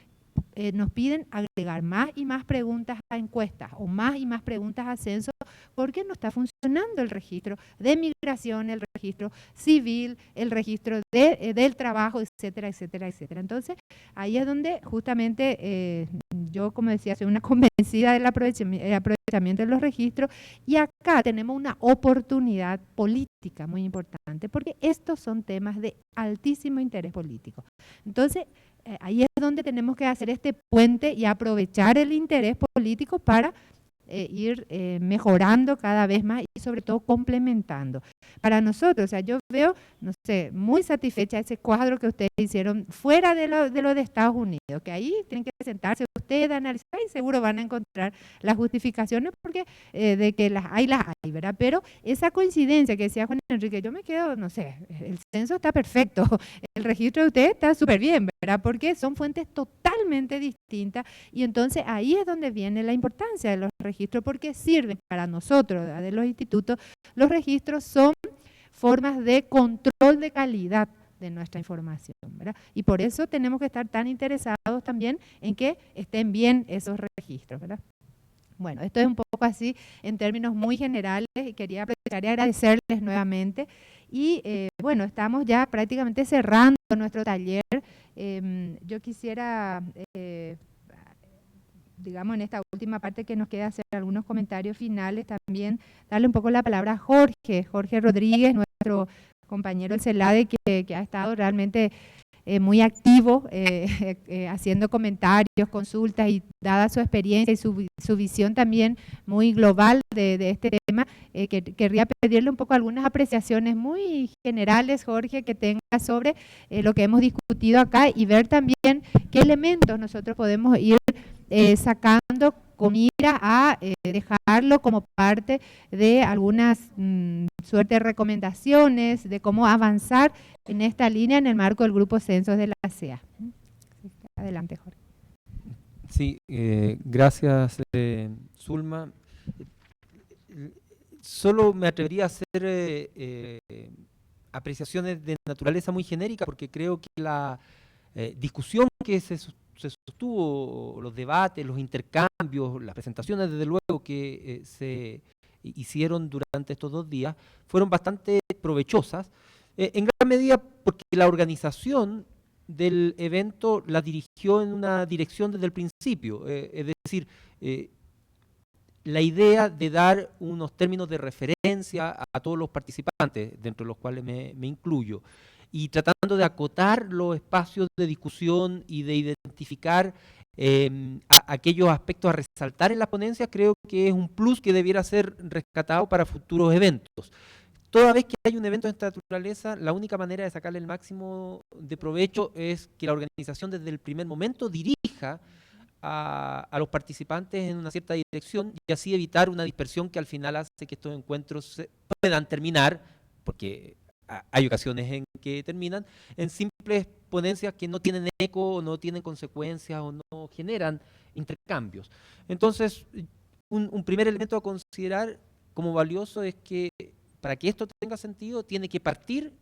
nos piden agregar más y más preguntas a encuestas o más y más preguntas a censo porque no está funcionando el registro de migración, el registro civil, el registro del trabajo, etcétera, etcétera, etcétera. Entonces, ahí es donde justamente yo, como decía, soy una convencida del aprovechamiento de los registros y acá tenemos una oportunidad política muy importante porque estos son temas de altísimo interés político. Entonces, ahí es donde tenemos que hacer este puente y aprovechar el interés político para ir mejorando cada vez más y sobre todo complementando. Para nosotros, o sea, yo veo, no sé, muy satisfecha ese cuadro que ustedes hicieron fuera de lo de Estados Unidos, que ahí tienen que sentarse ustedes, analizar y seguro van a encontrar las justificaciones porque de que las hay, ¿verdad? Pero esa coincidencia que decía Juan Enrique, yo me quedo, no sé, el censo está perfecto, el registro de ustedes está súper bien, ¿verdad? Porque son fuentes totalmente distintas y entonces ahí es donde viene la importancia de los registros porque sirven para nosotros, ¿verdad? De los institutos. Los registros son formas de control de calidad de nuestra información, ¿verdad? Y por eso tenemos que estar tan interesados también en que estén bien esos registros, ¿verdad? Bueno, esto es un poco así en términos muy generales y quería aprovechar y agradecerles nuevamente. Y bueno, estamos ya prácticamente cerrando nuestro taller. Yo quisiera, digamos, en esta última parte que nos queda hacer algunos comentarios finales, también darle un poco la palabra a Jorge Rodríguez, nuestro compañero del CELADE, que ha estado realmente muy activo, haciendo comentarios, consultas y dada su experiencia y su visión también muy global de este tema, querría pedirle un poco algunas apreciaciones muy generales, Jorge, que tenga sobre lo que hemos discutido acá y ver también qué elementos nosotros podemos ir sacando con mira a dejarlo como parte de algunas suerte de recomendaciones de cómo avanzar en esta línea en el marco del Grupo Censos de la CEA. Adelante, Jorge. Sí, gracias, Zulma. Solo me atrevería a hacer apreciaciones de naturaleza muy genérica porque creo que la discusión que se sostuvo, los debates, los intercambios, las presentaciones, desde luego, que se hicieron durante estos 2 días, fueron bastante provechosas, en gran medida porque la organización del evento la dirigió en una dirección desde el principio, es decir, la idea de dar unos términos de referencia a todos los participantes, dentro de los cuales me incluyo, y tratando de acotar los espacios de discusión y de identificar aquellos aspectos a resaltar en las ponencias, creo que es un plus que debiera ser rescatado para futuros eventos. Toda vez que hay un evento de esta naturaleza, la única manera de sacarle el máximo de provecho es que la organización desde el primer momento dirija a los participantes en una cierta dirección y así evitar una dispersión que al final hace que estos encuentros puedan terminar, porque hay ocasiones en que terminan en simples ponencias que no tienen eco, o no tienen consecuencias o no generan intercambios. Entonces, un primer elemento a considerar como valioso es que para que esto tenga sentido tiene que partir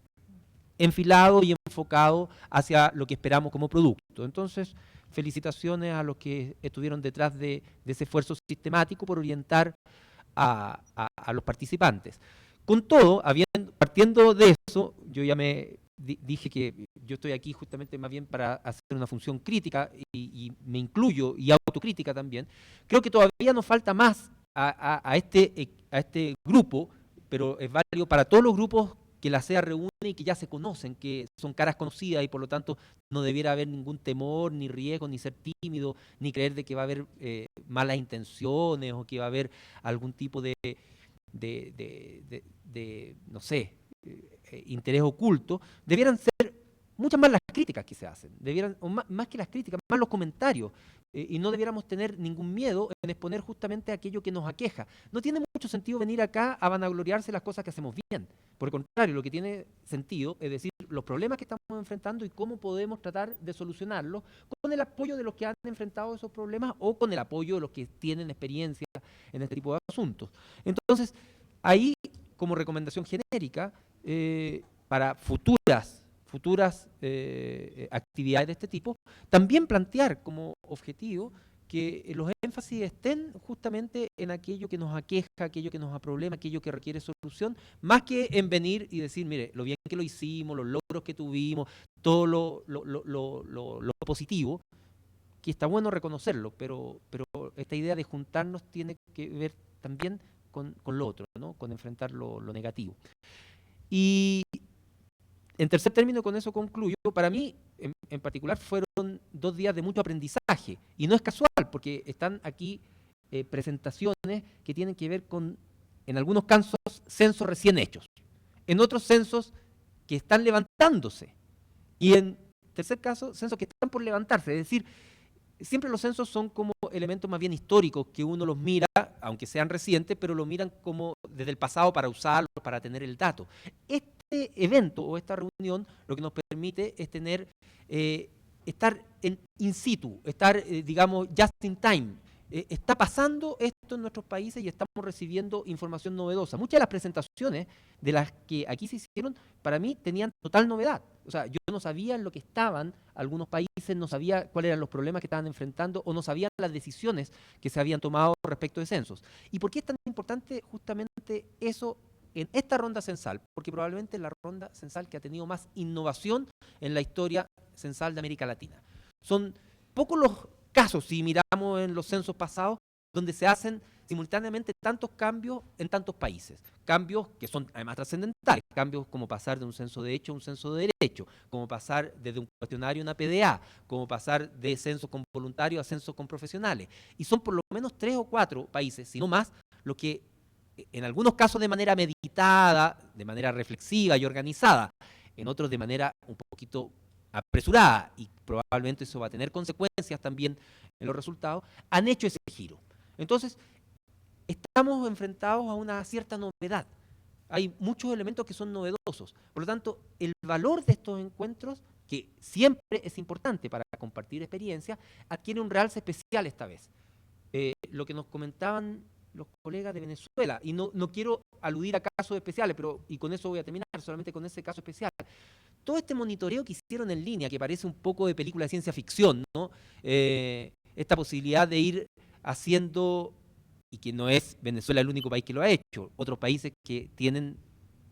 enfilado y enfocado hacia lo que esperamos como producto. Entonces, felicitaciones a los que estuvieron detrás de ese esfuerzo sistemático por orientar a los participantes. Con todo, partiendo de eso, yo ya me dije que yo estoy aquí justamente más bien para hacer una función crítica y me incluyo y autocrítica también. Creo que todavía nos falta más a este grupo, pero es válido para todos los grupos que la CEA reúne y que ya se conocen, que son caras conocidas y por lo tanto no debiera haber ningún temor, ni riesgo, ni ser tímido, ni creer de que va a haber malas intenciones o que va a haber algún tipo de no sé, interés oculto. Debieran ser muchas más las críticas que se hacen, debieran, o más que las críticas, más los comentarios, y no debiéramos tener ningún miedo en exponer justamente aquello que nos aqueja. No tiene mucho sentido venir acá a vanagloriarse las cosas que hacemos bien. Por el contrario, lo que tiene sentido es decir los problemas que estamos enfrentando y cómo podemos tratar de solucionarlos con el apoyo de los que han enfrentado esos problemas o con el apoyo de los que tienen experiencia en este tipo de asuntos. Entonces, ahí, como recomendación genérica, para futuras actividades de este tipo, también plantear como objetivo que los énfasis estén justamente en aquello que nos aqueja, aquello que nos aproblema, aquello que requiere solución, más que en venir y decir, mire, lo bien que lo hicimos, los logros que tuvimos, todo lo positivo, que está bueno reconocerlo, pero esta idea de juntarnos tiene que ver también con lo otro, ¿no? Con enfrentar lo negativo. Y en tercer término, con eso concluyo, para mí en particular fueron 2 días de mucho aprendizaje, y no es casual, porque están aquí presentaciones que tienen que ver con, en algunos casos, censos recién hechos, en otros censos que están levantándose, y en tercer caso, censos que están por levantarse, es decir, siempre los censos son como elementos más bien históricos, que uno los mira, aunque sean recientes, pero lo miran como desde el pasado para usarlos, para tener el dato. Este evento o esta reunión lo que nos permite es tener, estar in situ, estar, digamos, just in time. Está pasando esto en nuestros países y estamos recibiendo información novedosa. Muchas de las presentaciones de las que aquí se hicieron, para mí, tenían total novedad. O sea, yo no sabía en lo que estaban algunos países, no sabía cuáles eran los problemas que estaban enfrentando o no sabía las decisiones que se habían tomado respecto de censos. ¿Y por qué es tan importante justamente eso en esta ronda censal? Porque probablemente es la ronda censal que ha tenido más innovación en la historia censal de América Latina. Son pocos los casos, si miramos en los censos pasados, donde se hacen simultáneamente tantos cambios en tantos países. Cambios que son además trascendentales, cambios como pasar de un censo de hecho a un censo de derecho, como pasar desde un cuestionario a una PDA, como pasar de censo con voluntarios a censo con profesionales. Y son por lo menos 3 o 4 países, si no más, los que en algunos casos de manera meditada, de manera reflexiva y organizada, en otros de manera un poquito apresurada, y probablemente eso va a tener consecuencias también en los resultados, han hecho ese giro. Entonces, estamos enfrentados a una cierta novedad. Hay muchos elementos que son novedosos. Por lo tanto, el valor de estos encuentros, que siempre es importante para compartir experiencias, adquiere un realce especial esta vez. Lo que nos comentaban los colegas de Venezuela, y no quiero aludir a casos especiales, y con eso voy a terminar, solamente con ese caso especial. Todo este monitoreo que hicieron en línea, que parece un poco de película de ciencia ficción, ¿no? Esta posibilidad de ir haciendo, y que no es Venezuela el único país que lo ha hecho, otros países que tienen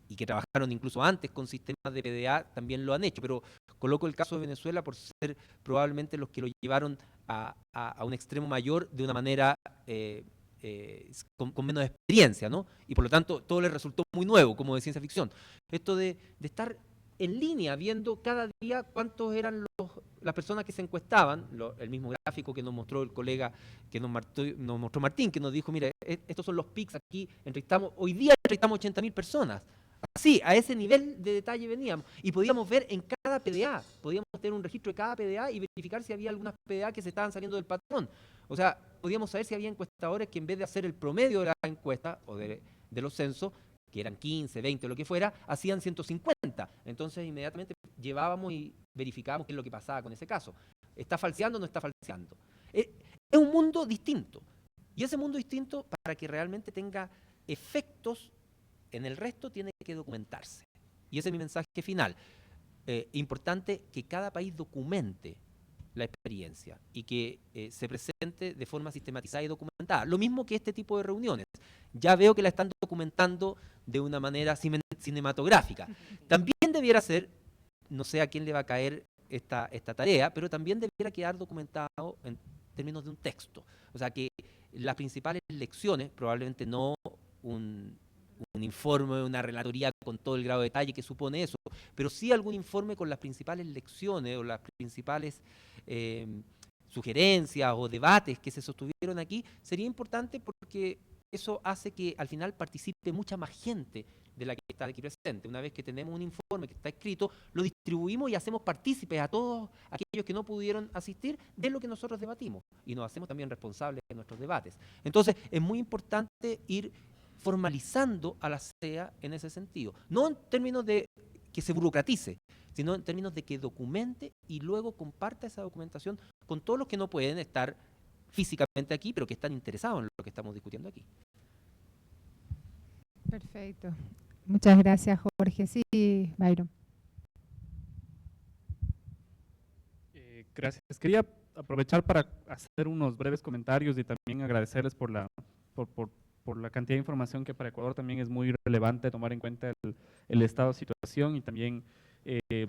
y que trabajaron incluso antes con sistemas de PDA también lo han hecho, pero coloco el caso de Venezuela por ser probablemente los que lo llevaron a un extremo mayor de una manera con menos experiencia, ¿no? Y por lo tanto todo les resultó muy nuevo, como de ciencia ficción. Esto de estar en línea, viendo cada día cuántos eran las personas que se encuestaban, el mismo gráfico que nos mostró el colega, que nos mostró Martín, que nos dijo, mire, estos son los pics aquí, hoy día entrevistamos 80.000 personas. Así, a ese nivel de detalle veníamos. Y podíamos ver en cada PDA, podíamos tener un registro de cada PDA y verificar si había algunas PDA que se estaban saliendo del patrón. O sea, podíamos saber si había encuestadores que en vez de hacer el promedio de la encuesta o de los censos, que eran 15, 20 o lo que fuera, hacían 150. Entonces inmediatamente llevábamos y verificábamos qué es lo que pasaba con ese caso. ¿Está falseando o no está falseando? Es un mundo distinto. Y ese mundo distinto, para que realmente tenga efectos en el resto, tiene que documentarse. Y ese es mi mensaje final. Importante que cada país documente la experiencia y que se presente de forma sistematizada y documentada. Lo mismo que este tipo de reuniones. Ya veo que la están documentando de una manera cinematográfica. También debiera ser, no sé a quién le va a caer esta tarea, pero también debiera quedar documentado en términos de un texto. O sea, que las principales lecciones, probablemente no un un informe, una relatoría con todo el grado de detalle que supone eso, pero sí algún informe con las principales lecciones o las principales sugerencias o debates que se sostuvieron aquí, sería importante porque eso hace que al final participe mucha más gente de la que está aquí presente. Una vez que tenemos un informe que está escrito, lo distribuimos y hacemos partícipes a todos aquellos que no pudieron asistir de lo que nosotros debatimos y nos hacemos también responsables de nuestros debates. Entonces, es muy importante ir formalizando a la CEA en ese sentido. No en términos de que se burocratice, sino en términos de que documente y luego comparta esa documentación con todos los que no pueden estar físicamente aquí, pero que están interesados en lo que estamos discutiendo aquí. Perfecto. Muchas gracias, Jorge. Sí, Byron. Gracias. Quería aprovechar para hacer unos breves comentarios y también agradecerles por la cantidad de información que para Ecuador también es muy relevante tomar en cuenta el estado de situación y también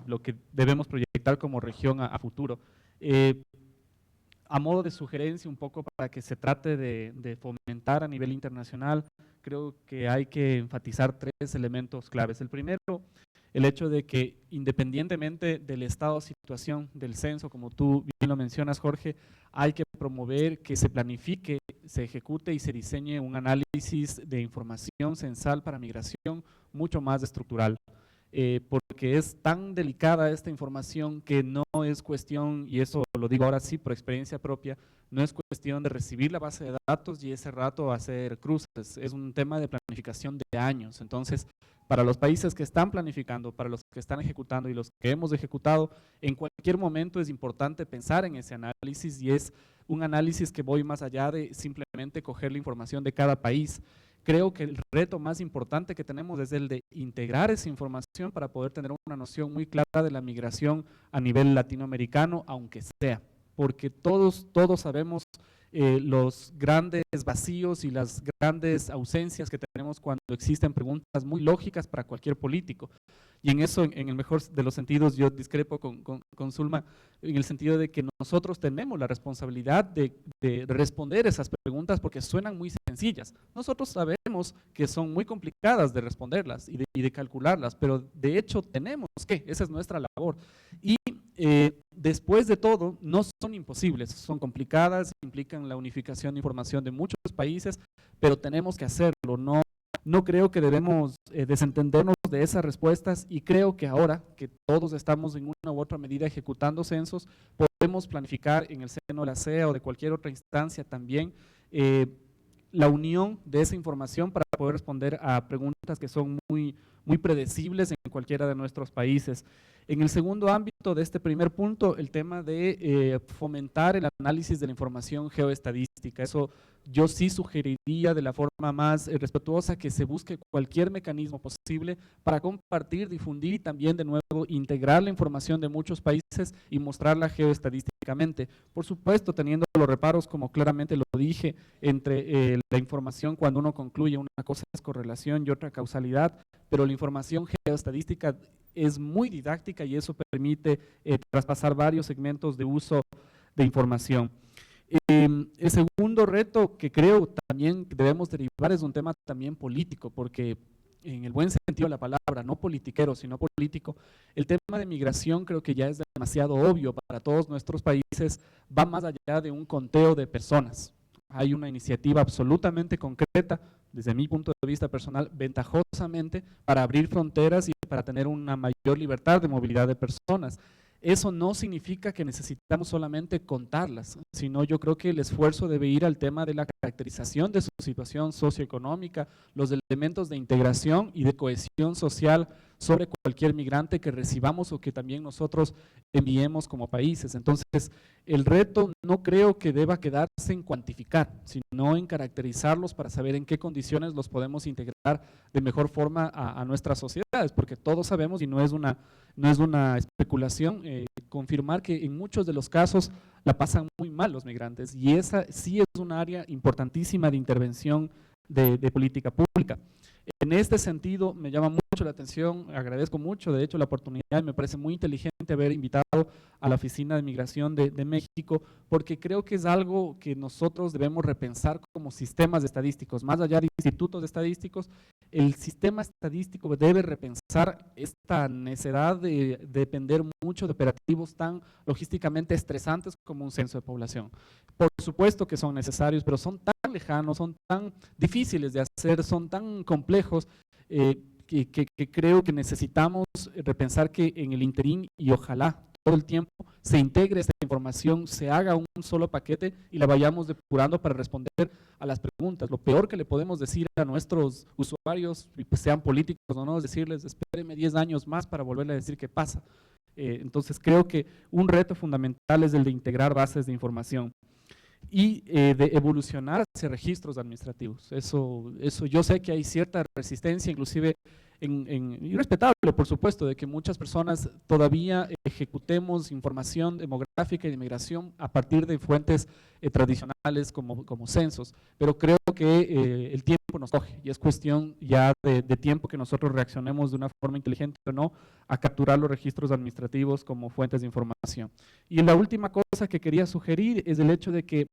lo que debemos proyectar como región a futuro. A modo de sugerencia un poco para que se trate de fomentar a nivel internacional, creo que hay que enfatizar 3 elementos claves. El primero, el hecho de que independientemente del estado de situación del censo, como tú bien lo mencionas, Jorge, hay que promover que se planifique, se ejecute y se diseñe un análisis de información censal para migración mucho más estructural. Porque es tan delicada esta información que no es cuestión, y eso lo digo ahora sí por experiencia propia, no es cuestión de recibir la base de datos y ese rato hacer cruces, es un tema de planificación de años. Entonces, para los países que están planificando, para los que están ejecutando y los que hemos ejecutado, en cualquier momento es importante pensar en ese análisis y es un análisis que voy más allá de simplemente coger la información de cada país. Creo que el reto más importante que tenemos es el de integrar esa información para poder tener una noción muy clara de la migración a nivel latinoamericano, aunque sea, porque todos sabemos los grandes vacíos y las grandes ausencias que tenemos cuando existen preguntas muy lógicas para cualquier político. Y en eso, en el mejor de los sentidos, yo discrepo con Zulma, en el sentido de que nosotros tenemos la responsabilidad de responder esas preguntas porque suenan muy sencillas. Nosotros sabemos que son muy complicadas de responderlas y de calcularlas, pero de hecho tenemos que, esa es nuestra labor. Y después de todo, no son imposibles, son complicadas, implican la unificación de información de muchos países, pero tenemos que hacerlo. No creo que debemos desentendernos de esas respuestas y creo que ahora que todos estamos en una u otra medida ejecutando censos, podemos planificar en el seno de la CEA o de cualquier otra instancia también la unión de esa información para poder responder a preguntas que son muy predecibles en cualquiera de nuestros países. En el segundo ámbito de este primer punto, el tema de fomentar el análisis de la información geoestadística. Eso yo sí sugeriría de la forma más respetuosa que se busque cualquier mecanismo posible para compartir, difundir y también de nuevo integrar la información de muchos países y mostrarla geoestadísticamente. Por supuesto, teniendo los reparos, como claramente lo dije, entre la información cuando uno concluye, una cosa es correlación y otra causalidad, pero la información geoestadística es muy didáctica y eso permite traspasar varios segmentos de uso de información. El segundo reto que creo también debemos derivar es un tema también político, porque en el buen sentido de la palabra, no politiquero, sino político, el tema de migración creo que ya es demasiado obvio para todos nuestros países, va más allá de un conteo de personas. Hay una iniciativa absolutamente concreta, desde mi punto de vista personal, ventajosamente para abrir fronteras y para tener una mayor libertad de movilidad de personas. Eso no significa que necesitamos solamente contarlas, sino yo creo que el esfuerzo debe ir al tema de la caracterización de su situación socioeconómica, los elementos de integración y de cohesión social sobre cualquier migrante que recibamos o que también nosotros enviemos como países. Entonces, el reto no creo que deba quedarse en cuantificar, sino en caracterizarlos para saber en qué condiciones los podemos integrar de mejor forma a nuestras sociedades, porque todos sabemos, y no es una especulación, confirmar que en muchos de los casos la pasan muy mal los migrantes, y esa sí es un área importantísima de intervención de política pública. En este sentido, me llama mucho mucho la atención, agradezco mucho, de hecho, la oportunidad. Me parece muy inteligente haber invitado a la Oficina de Migración de México, porque creo que es algo que nosotros debemos repensar como sistemas estadísticos. Más allá de institutos estadísticos, el sistema estadístico debe repensar esta necesidad de depender mucho de operativos tan logísticamente estresantes como un censo de población. Por supuesto que son necesarios, pero son tan lejanos, son tan difíciles de hacer, son tan complejos, que creo que necesitamos repensar que en el interín, y ojalá todo el tiempo se integre esta información, se haga un solo paquete y la vayamos depurando para responder a las preguntas. Lo peor que le podemos decir a nuestros usuarios, pues sean políticos o no, es decirles, espéreme 10 años más para volverle a decir qué pasa. Entonces creo que un reto fundamental es el de integrar bases de información y de evolucionar hacia registros administrativos. Eso yo sé que hay cierta resistencia, inclusive y respetable, por supuesto, de que muchas personas todavía ejecutemos información demográfica y de migración a partir de fuentes tradicionales como censos, pero creo que el tiempo nos coge y es cuestión ya de tiempo que nosotros reaccionemos de una forma inteligente o no a capturar los registros administrativos como fuentes de información. Y la última cosa que quería sugerir es el hecho de que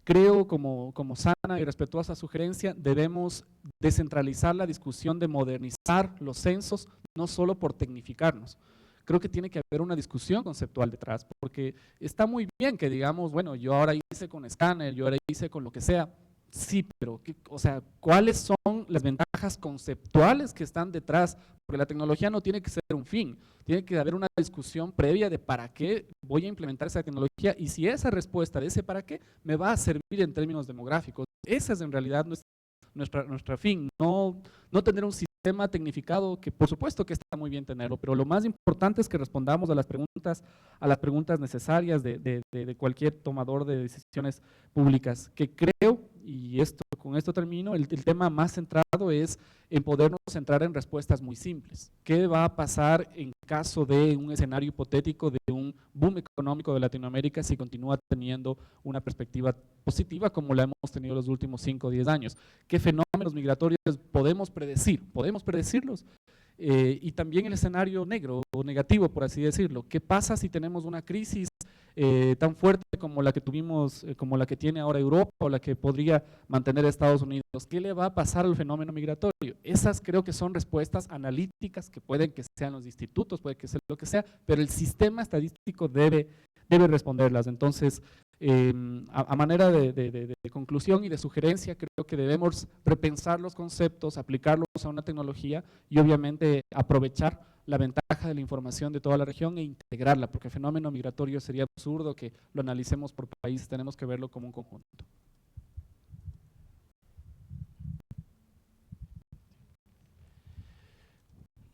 creo, como sana y respetuosa sugerencia, debemos descentralizar la discusión de modernizar los censos, no solo por tecnificarnos. Creo que tiene que haber una discusión conceptual detrás, porque está muy bien que digamos, bueno, yo ahora hice con escáner, yo ahora hice con lo que sea. Sí, pero, o sea, ¿cuáles son las ventajas conceptuales que están detrás? Porque la tecnología no tiene que ser un fin, tiene que haber una discusión previa de para qué voy a implementar esa tecnología y si esa respuesta de ese para qué me va a servir en términos demográficos. Esa es en realidad nuestra fin, no tener un sistema tecnificado que por supuesto que está muy bien tenerlo, pero lo más importante es que respondamos a las preguntas necesarias de cualquier tomador de decisiones públicas, que creo, y con esto termino, el tema más centrado es en podernos centrar en respuestas muy simples. ¿Qué va a pasar en caso de un escenario hipotético de un boom económico de Latinoamérica si continúa teniendo una perspectiva positiva como la hemos tenido los últimos 5 o 10 años? ¿Qué fenómenos migratorios podemos predecir? ¿Podemos predecirlos? Y también el escenario negro o negativo, por así decirlo. ¿Qué pasa si tenemos una crisis tan fuerte como la que tuvimos, como la que tiene ahora Europa o la que podría mantener Estados Unidos? ¿Qué le va a pasar al fenómeno migratorio? Esas creo que son respuestas analíticas que pueden que sean los institutos, puede que sea lo que sea, pero el sistema estadístico debe responderlas. Entonces, a manera de conclusión y de sugerencia, creo que debemos repensar los conceptos, aplicarlos a una tecnología y obviamente aprovechar la ventaja de la información de toda la región e integrarla, porque el fenómeno migratorio sería absurdo que lo analicemos por país, tenemos que verlo como un conjunto.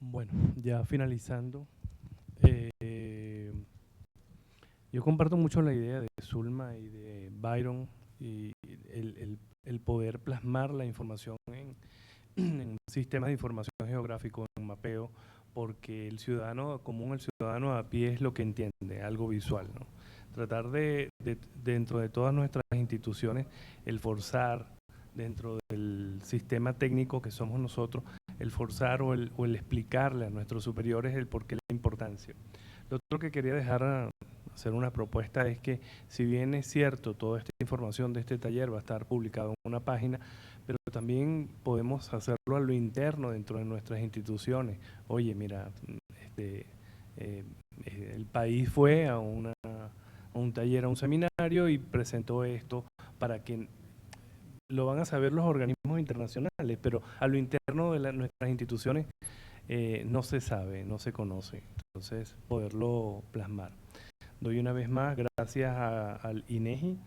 Bueno, ya finalizando, yo comparto mucho la idea de Zulma y de Byron y el poder plasmar la información en sistemas de información geográfico, en mapeo, porque el ciudadano común, el ciudadano a pie es lo que entiende, algo visual, ¿no? Tratar dentro de todas nuestras instituciones, el forzar dentro del sistema técnico que somos nosotros, el forzar o el explicarle a nuestros superiores el porqué, la importancia. Lo otro que quería hacer una propuesta es que, si bien es cierto, toda esta información de este taller va a estar publicado en una página, pero también podemos hacerlo a lo interno dentro de nuestras instituciones. Oye, mira, el país fue a un taller, a un seminario y presentó esto para que lo van a saber los organismos internacionales, pero a lo interno de nuestras instituciones no se sabe, no se conoce. Entonces, poderlo plasmar. Doy una vez más gracias al INEGI,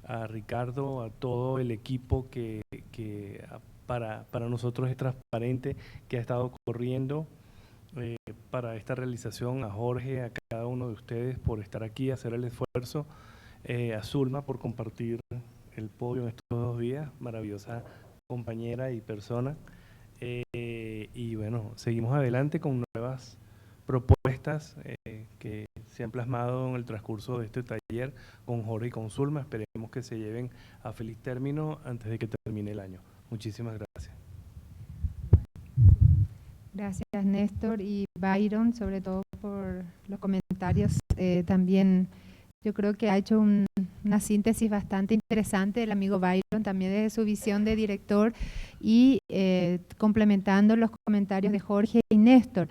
a Ricardo, a todo el equipo que para nosotros es transparente, que ha estado corriendo para esta realización, a Jorge, a cada uno de ustedes por estar aquí, hacer el esfuerzo, a Zulma por compartir el podio en estos 2 días, maravillosa compañera y persona. Y bueno, seguimos adelante con nuevas propuestas que se han plasmado en el transcurso de este taller con Jorge y con Zulma. Esperemos que se lleven a feliz término antes de que termine el año. Muchísimas gracias. Gracias, Néstor y Byron, sobre todo por los comentarios. También yo creo que ha hecho una síntesis bastante interesante el amigo Byron, también desde su visión de director y complementando los comentarios de Jorge y Néstor.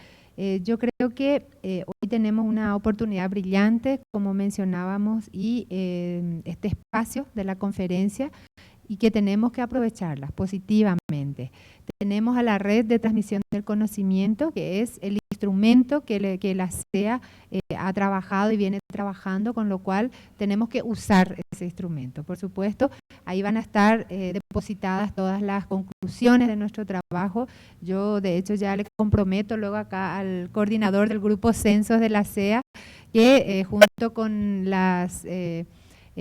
Yo creo que hoy tenemos una oportunidad brillante, como mencionábamos, y este espacio de la conferencia, y que tenemos que aprovecharla positivamente. Tenemos a la red de transmisión del conocimiento, que es el instrumento que la CEA ha trabajado y viene trabajando, con lo cual tenemos que usar ese instrumento. Por supuesto, ahí van a estar depositadas todas las conclusiones de nuestro trabajo. Yo, de hecho, ya le comprometo luego acá al coordinador del grupo Censos de la CEA, que junto con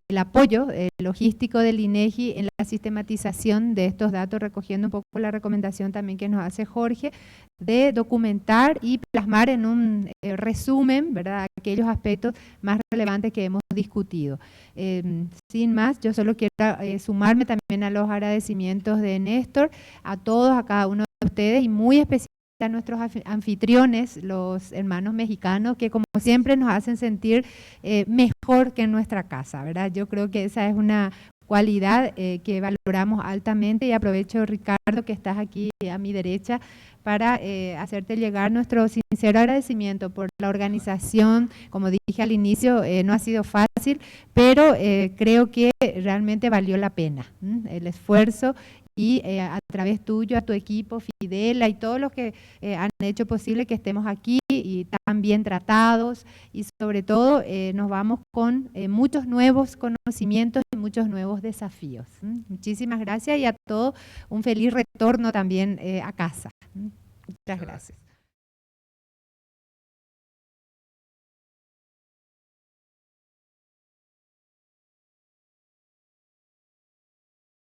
el apoyo logístico del INEGI en la sistematización de estos datos, recogiendo un poco la recomendación también que nos hace Jorge, de documentar y plasmar en un resumen, ¿verdad?, aquellos aspectos más relevantes que hemos discutido. Sin más, yo solo quiero sumarme también a los agradecimientos de Néstor, a todos, a cada uno de ustedes, y muy especialmente a nuestros anfitriones, los hermanos mexicanos, que como siempre nos hacen sentir mejor que en nuestra casa, ¿verdad? Yo creo que esa es una cualidad que valoramos altamente, y aprovecho, Ricardo, que estás aquí a mi derecha, para hacerte llegar nuestro sincero agradecimiento por la organización. Como dije al inicio, no ha sido fácil, pero creo que realmente valió la pena el esfuerzo, y a través tuyo, a tu equipo, Fidela y todos los que han hecho posible que estemos aquí y tan bien tratados, y sobre todo nos vamos con muchos nuevos conocimientos y muchos nuevos desafíos. Muchísimas gracias, y a todos un feliz retorno también a casa. Muchas gracias.